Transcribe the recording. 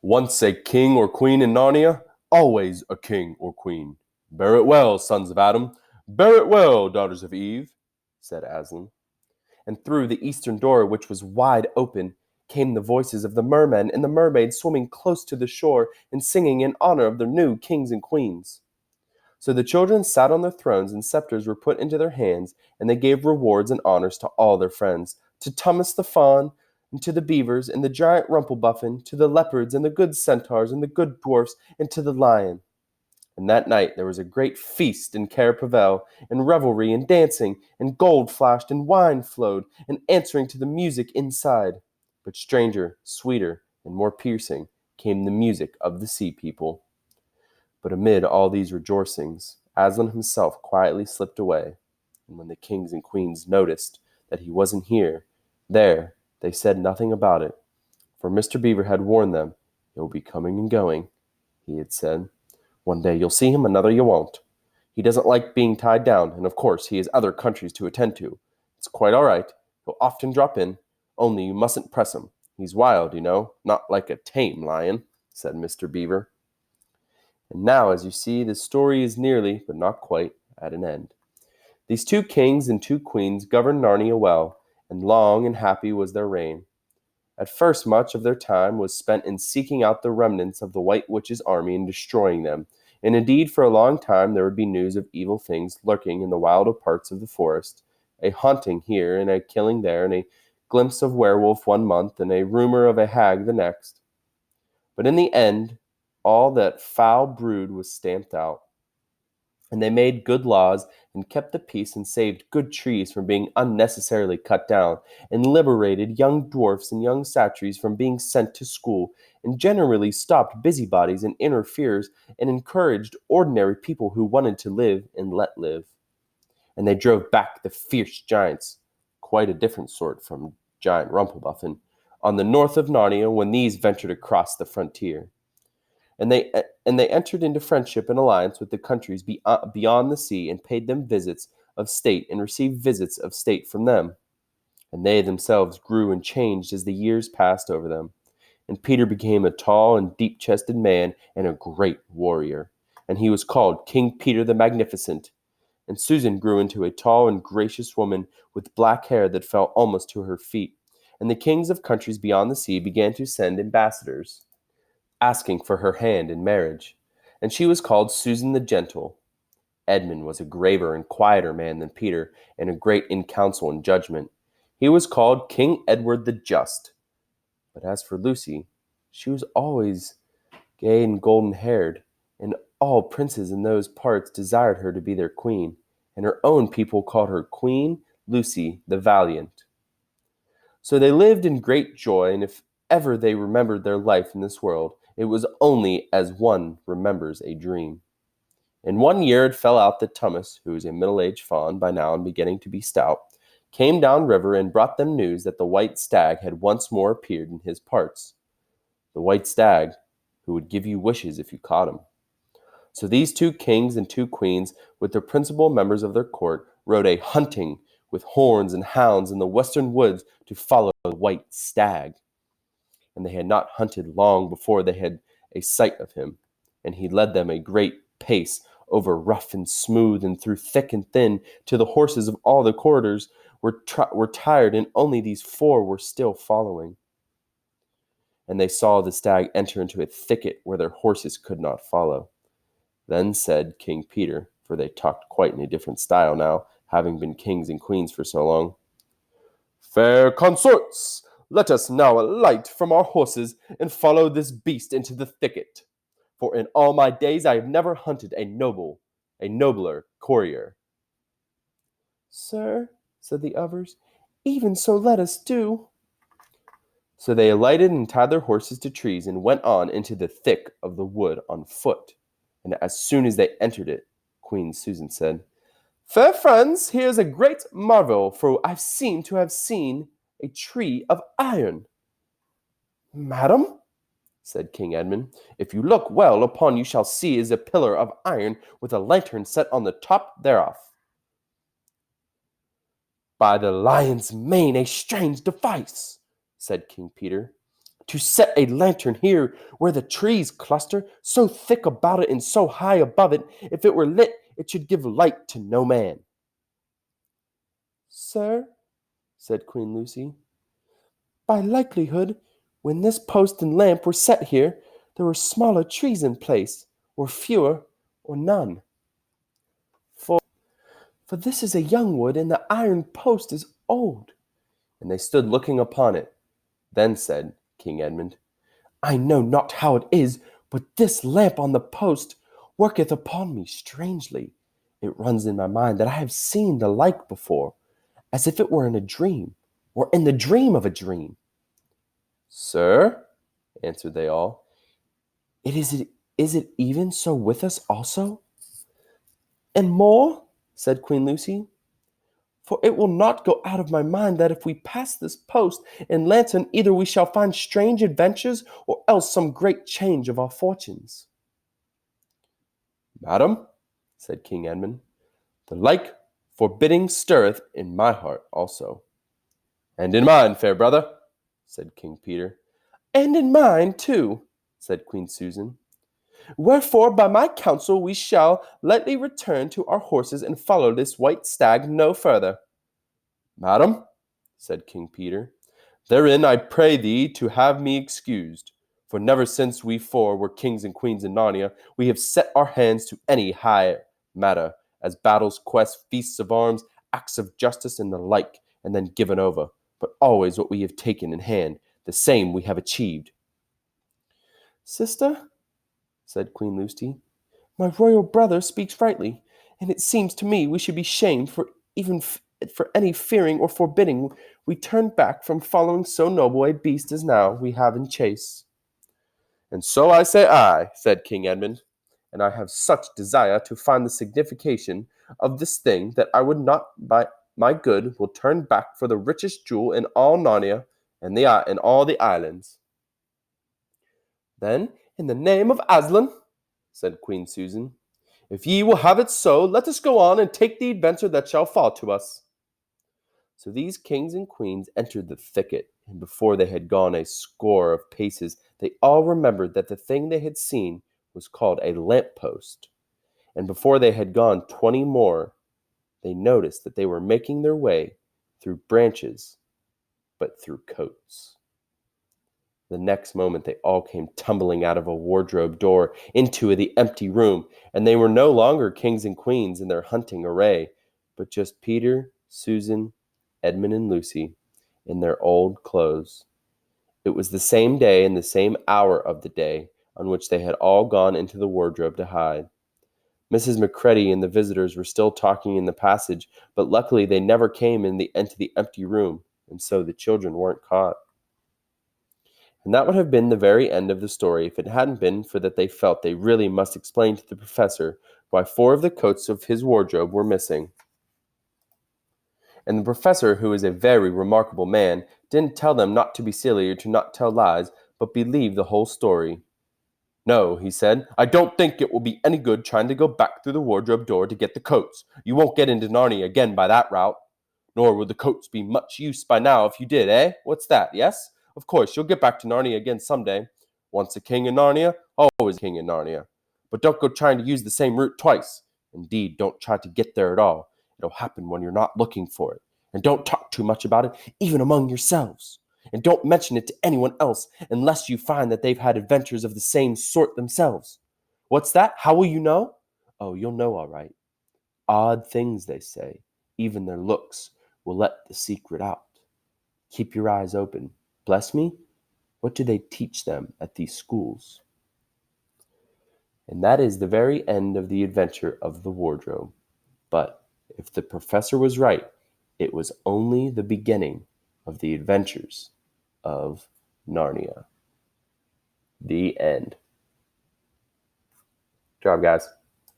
Once a king or queen in Narnia, always a king or queen. Bear it well, sons of Adam. Bear it well, daughters of Eve, said Aslan. And through the eastern door, which was wide open, came the voices of the mermen and the mermaids swimming close to the shore and singing in honor of their new kings and queens. So the children sat on their thrones, and scepters were put into their hands, and they gave rewards and honors to all their friends, to Tummus the fawn, and to the beavers, and the giant Rumpelbuffin, to the leopards, and the good centaurs, and the good dwarfs, and to the lion. And that night there was a great feast in Cair Paravel, and revelry and dancing, and gold flashed, and wine flowed, and answering to the music inside. But stranger, sweeter, and more piercing came the music of the sea people. But amid all these rejoicings, Aslan himself quietly slipped away, and when the kings and queens noticed that he wasn't there, they said nothing about it, for Mr. Beaver had warned them. He'll be coming and going, he had said. One day you'll see him, another you won't. He doesn't like being tied down, and of course he has other countries to attend to. It's quite all right. He'll often drop in, only you mustn't press him. He's wild, you know, not like a tame lion, said Mr. Beaver. And now, as you see, the story is nearly, but not quite, at an end. These 2 kings and 2 queens governed Narnia well, and long and happy was their reign. At first, much of their time was spent in seeking out the remnants of the White Witch's army and destroying them. And indeed, for a long time there would be news of evil things lurking in the wilder parts of the forest, a haunting here and a killing there, and a glimpse of werewolf one month, and a rumor of a hag the next. But in the end, all that foul brood was stamped out, and they made good laws and kept the peace and saved good trees from being unnecessarily cut down, and liberated young dwarfs and young satyrs from being sent to school, and generally stopped busybodies and interferers, and encouraged ordinary people who wanted to live and let live. And they drove back the fierce giants, quite a different sort from giant Rumpelbuffin, on the north of Narnia when these ventured across the frontier. And they entered into friendship and alliance with the countries beyond the sea, and paid them visits of state and received visits of state from them. And they themselves grew and changed as the years passed over them. And Peter became a tall and deep-chested man and a great warrior, and he was called King Peter the Magnificent. And Susan grew into a tall and gracious woman with black hair that fell almost to her feet. And the kings of countries beyond the sea began to send ambassadors, asking for her hand in marriage, and she was called Susan the Gentle. Edmund was a graver and quieter man than Peter, and a great in counsel and judgment. He was called King Edward the Just. But as for Lucy, she was always gay and golden-haired, and all princes in those parts desired her to be their queen, and her own people called her Queen Lucy the Valiant. So they lived in great joy, and if ever they remembered their life in this world, it was only as one remembers a dream. In one year it fell out that Tummus, who was a middle-aged fawn by now and beginning to be stout, came down river and brought them news that the white stag had once more appeared in his parts. The white stag, who would give you wishes if you caught him. So these 2 kings and 2 queens, with the principal members of their court, rode a hunting with horns and hounds in the western woods to follow the white stag. And they had not hunted long before they had a sight of him, and he led them a great pace over rough and smooth and through thick and thin, till the horses of all the corridors were tired, and only these 4 were still following. And they saw the stag enter into a thicket where their horses could not follow. Then said King Peter, for they talked quite in a different style now, having been kings and queens for so long, "Fair consorts, let us now alight from our horses and follow this beast into the thicket. For in all my days I have never hunted a nobler courier." "Sir," said the others, "even so let us do." So they alighted and tied their horses to trees, and went on into the thick of the wood on foot. And as soon as they entered it, Queen Susan said, "Fair friends, here is a great marvel, for I seem to have seen a tree of iron." "Madam," said King Edmund, "if you look well upon you shall see is a pillar of iron with a lantern set on the top thereof." "By the lion's mane, a strange device," said King Peter. To set a lantern here where the trees cluster, so thick about it and so high above it, if it were lit, it should give light to no man. Sir, said Queen Lucy, by likelihood, when this post and lamp were set here, there were smaller trees in place, or fewer, or none. For this is a young wood, and the iron post is old. And they stood looking upon it. Then said King Edmund, I know not how it is, but this lamp on the post worketh upon me strangely. It runs in my mind that I have seen the like before, as if it were in a dream, or in the dream of a dream. Sir, answered they all, is it even so with us also? And more, said Queen Lucy, for it will not go out of my mind that if we pass this post and lantern, either we shall find strange adventures, or else some great change of our fortunes. Madam, said King Edmund, the like forbidding stirreth in my heart also. And in mine, fair brother, said King Peter. And in mine too, said Queen Susan. Wherefore, by my counsel, we shall lightly return to our horses and follow this white stag no further. Madam, said King Peter, therein I pray thee to have me excused, for never since we four were kings and queens in Narnia, we have set our hands to any high matter, as battles, quests, feasts of arms, acts of justice, and the like, and then given over, but always what we have taken in hand, the same we have achieved. Sister, said Queen Lucy, my royal brother speaks rightly, and it seems to me we should be shamed for any fearing or forbidding we turn back from following so noble a beast as now we have in chase. And so I say I, said King Edmund, and I have such desire to find the signification of this thing that I would not by my good will turn back for the richest jewel in all Narnia and all the islands. Then, in the name of Aslan, said Queen Susan, if ye will have it so, let us go on and take the adventure that shall fall to us. So these kings and queens entered the thicket, and before they had gone a score of paces, they all remembered that the thing they had seen was called a lamp-post. And before they had gone 20 more, they noticed that they were making their way through branches, but through coats. The next moment they all came tumbling out of a wardrobe door into the empty room, and they were no longer kings and queens in their hunting array, but just Peter, Susan, Edmund, and Lucy in their old clothes. It was the same day and the same hour of the day on which they had all gone into the wardrobe to hide. Mrs. Macready and the visitors were still talking in the passage, but luckily they never came into the empty room, and so the children weren't caught. And that would have been the very end of the story if it hadn't been for that they felt they really must explain to the professor why 4 of the coats of his wardrobe were missing. And the professor, who is a very remarkable man, didn't tell them not to be silly or to not tell lies, but believe the whole story. No, he said, I don't think it will be any good trying to go back through the wardrobe door to get the coats. You won't get into Narnia again by that route. Nor would the coats be much use by now if you did, eh? What's that, yes? Of course, you'll get back to Narnia again someday. Once a king in Narnia, always a king in Narnia. But don't go trying to use the same route twice. Indeed, don't try to get there at all. It'll happen when you're not looking for it. And don't talk too much about it, even among yourselves. And don't mention it to anyone else unless you find that they've had adventures of the same sort themselves. What's that? How will you know? Oh, you'll know all right. Odd things, they say. Even their looks will let the secret out. Keep your eyes open. Bless me, what do they teach them at these schools? And that is the very end of the adventure of the wardrobe. But if the professor was right, it was only the beginning of the adventures of Narnia. The end. Good job, guys.